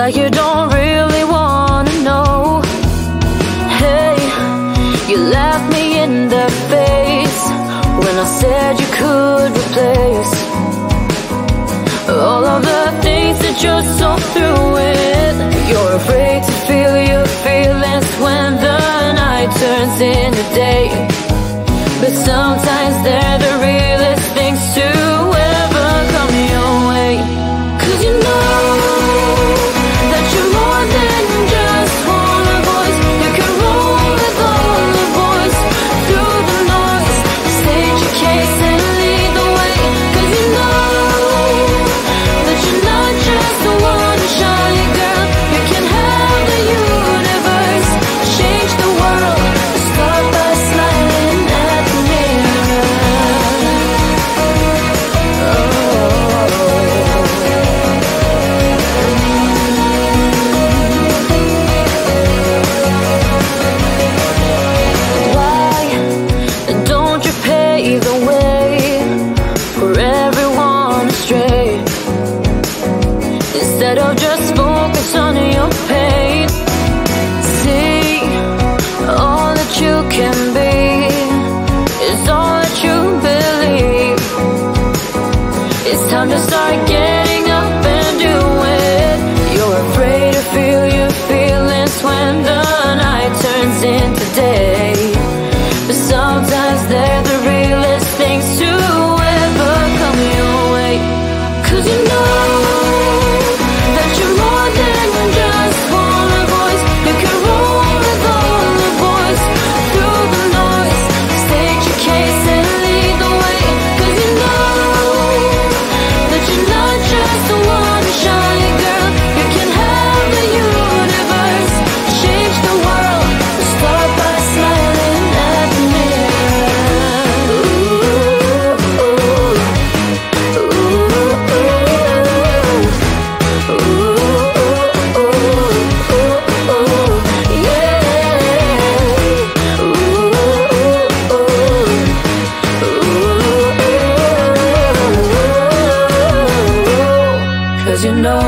like you don't really wanna know. Hey, you laughed me in the face when I said you could replace all of the things that you're so through with. You're afraid to feel your feelings when the night turns into day, but sometimes they're the realest things to ever come your way. 'Cause you know that you're more than just one voice. You can roll with all the boys through the noise, state your case and lead the way. 'Cause you know that you're not just the one shy girl. You can have the universe, change the world, start by smiling at the mirror. Why don't you pave the way for everyone astray, instead of just focus on your pain? See, all that you can be is all that you believe. It's time to start getting up and do it. You're afraid to feel your feelings when the night turns into day, but sometimes they're the realest things to ever come your way. 'Cause you know that you're more than just one voice. You can roll with all the boys through the noise, state your case and lead the way. 'Cause you know that you're not just the one shy girl. You can have the universe, change the world, start by smiling at the mirror. Ooh, ooh, ooh, ooh, yeah. Cause you know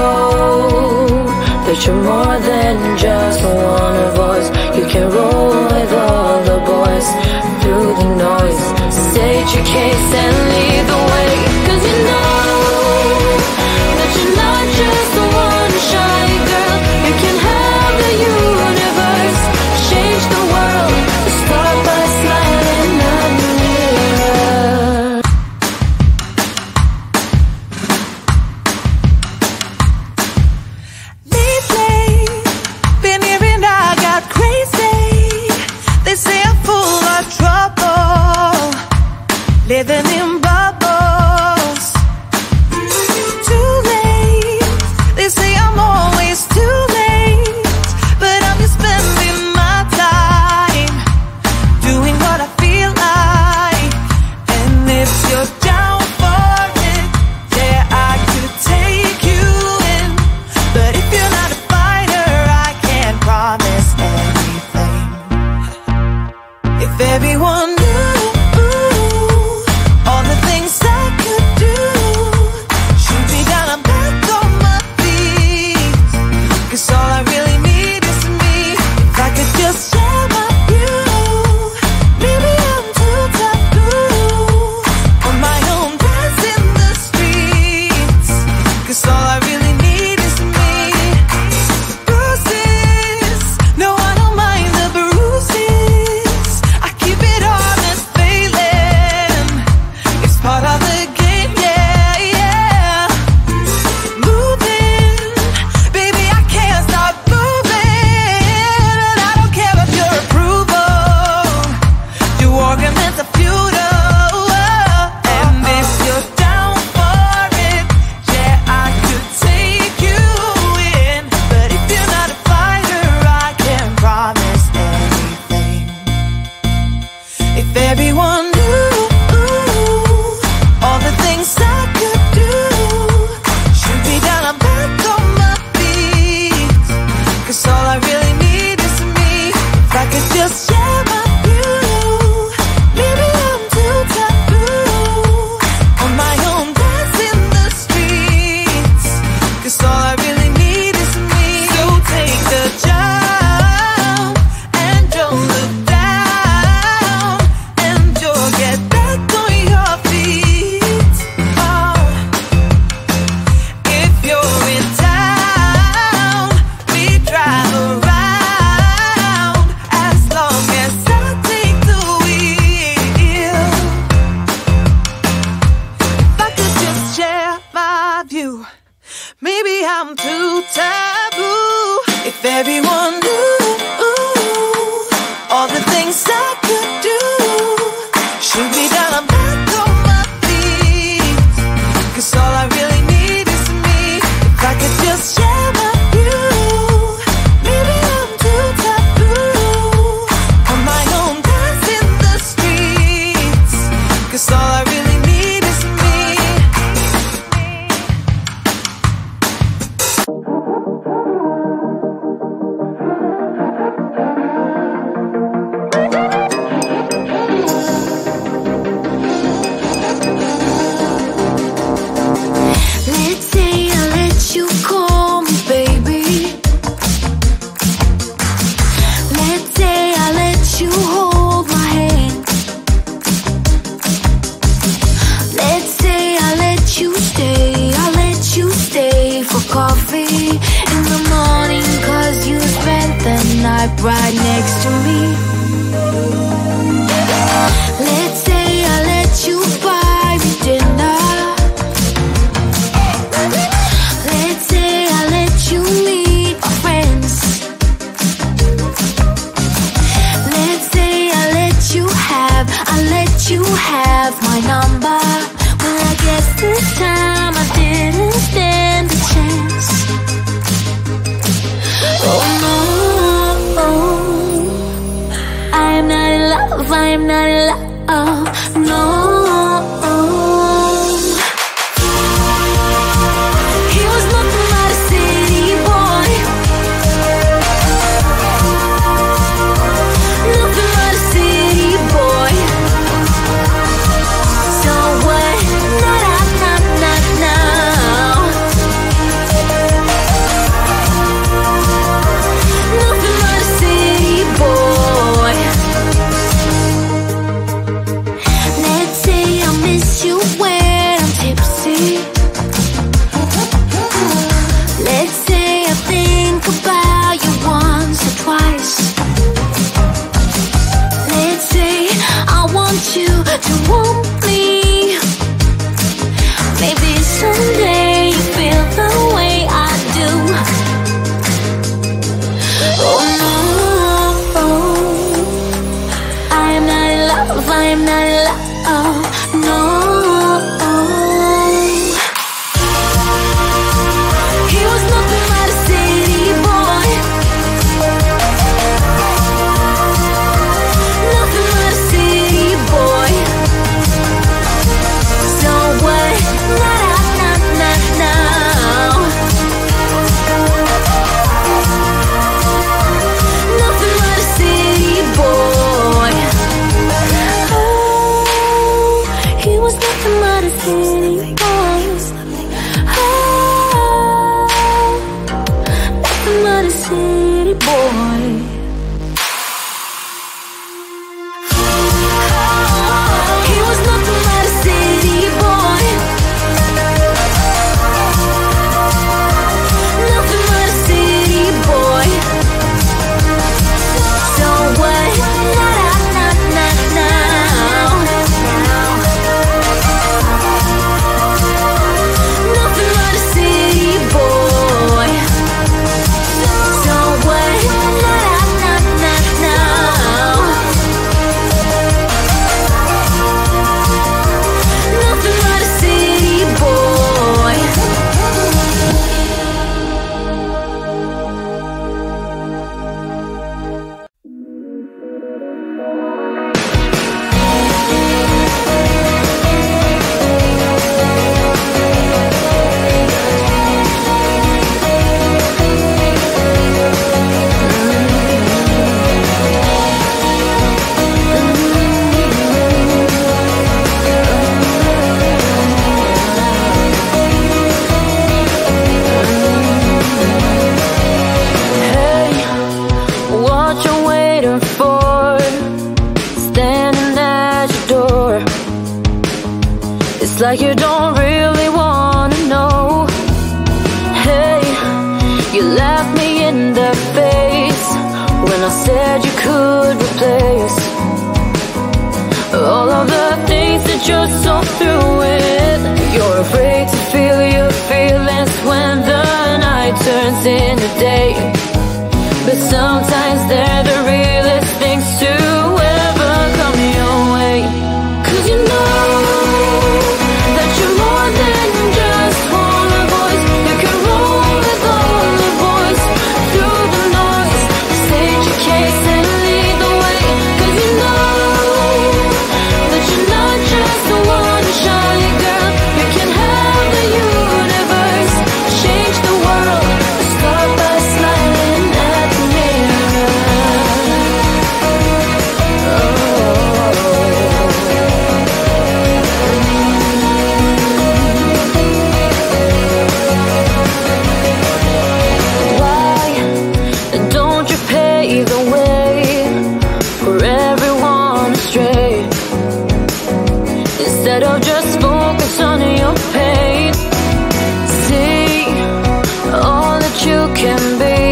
that you're more than just one voice. You can roll with all the boys through the noise, state your case and lead the way. 'Cause you know that you're not just the one shy girl. You can have the universe, change the world, start by smiling at the mirror. Lately, been hearing I got crazy. They say I'm full of trouble, living in bubbles. Too late, they say I'm always too late, but I'm just spending my time doing what I feel like. And if you're down for it, yeah, I could take you in. But if you're not a fighter, I can't promise anything. If everyone knew everyone knew all the things I could do. Shoot me down, I'm back on my feet. 'Cause all I really need is me. If I could just share my view. Maybe I'm too taboo on my own dance in the streets. 'Cause all I really need is me. Let's say I let you call me baby. Let's say I let you hold my hand. Let's say I let you stay for coffee in the morning. 'Cause you spent the night right next to me. Let's say I let you buy me dinner. Let's say I let you meet my friends. Let's say I let you have my number. Well, I guess this time I didn't stand a chance. Oh no, I'm not in love, I'm not in love, no. He was nothing but a city boy. Nothing but a city boy. So what? Not now. Nothing but a city boy. Let's say I miss you when I'm tipsy. Let's say I think about you once or twice. Let's say I want you to want me. Maybe someday you feel the way I do. Oh no, I'm not in love, I'm not in love, no. He was nothing but a city boy. Nothing but a city boy. So what? Not now. Nothing but a city boy. Oh, he was nothing but a city boy. Oh, nothing but a city boy. He was nothing but a city boy. Nothing but a city boy. So what? Not now. Nothing but a city boy. So what? Not now. Nothing but a city boy. Hey, what you waiting for? Standing at your door. It's like you don't really wanna know. Hey, you laughed me in the face when I said you could replace all of the things that you're so through with. You're afraid to feel your feelings when the night turns into day. But sometimes they're the realest things to ever come your way. 'Cause you know that you're more than just one voice. You can roll with all the voice through the noise. State your case and lead the way. 'Cause you know that you're not just the one shy girl. You can have the universe, change the world. Start by smiling at the mirror. Why don't you pave the way for everyone astray? Instead of just focus on your pain, see all that you can be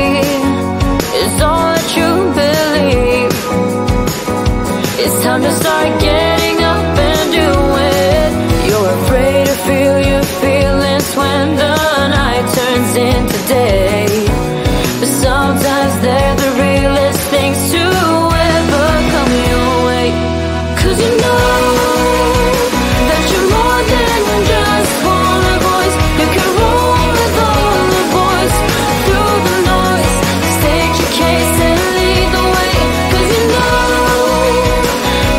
is all that you believe. It's time to start getting up and do it. You're afraid to feel your feelings when the night turns into day. But sometimes they're the realest things to ever come your way. 'Cause you know that you're more than just one voice. You can roll with all the voice through the noise. State your case and lead the way. 'Cause you know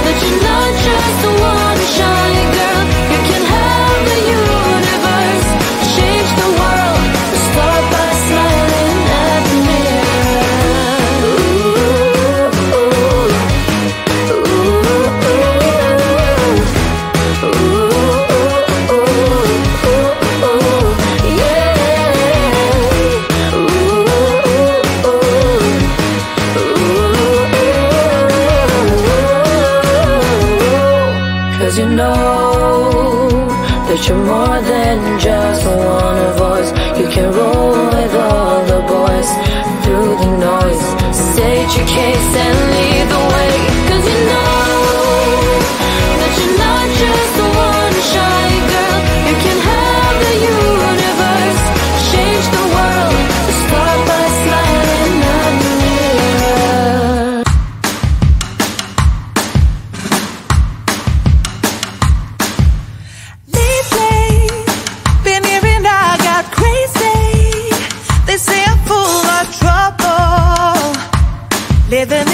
that you're not just the one shy girl. You can have the universe, change the world. Start by smiling at the mirror. Ooh, ooh, ooh, ooh, yeah. Cause you know that you're more than just one voice. You can roll with all the boys through the noise. State your case and lead the way. 'Cause you know that you're not just the one shy girl. You can have the universe, change the world. Start by smiling at the mirror. Lately, been hearing I got crazy. They say I'm full of trouble, living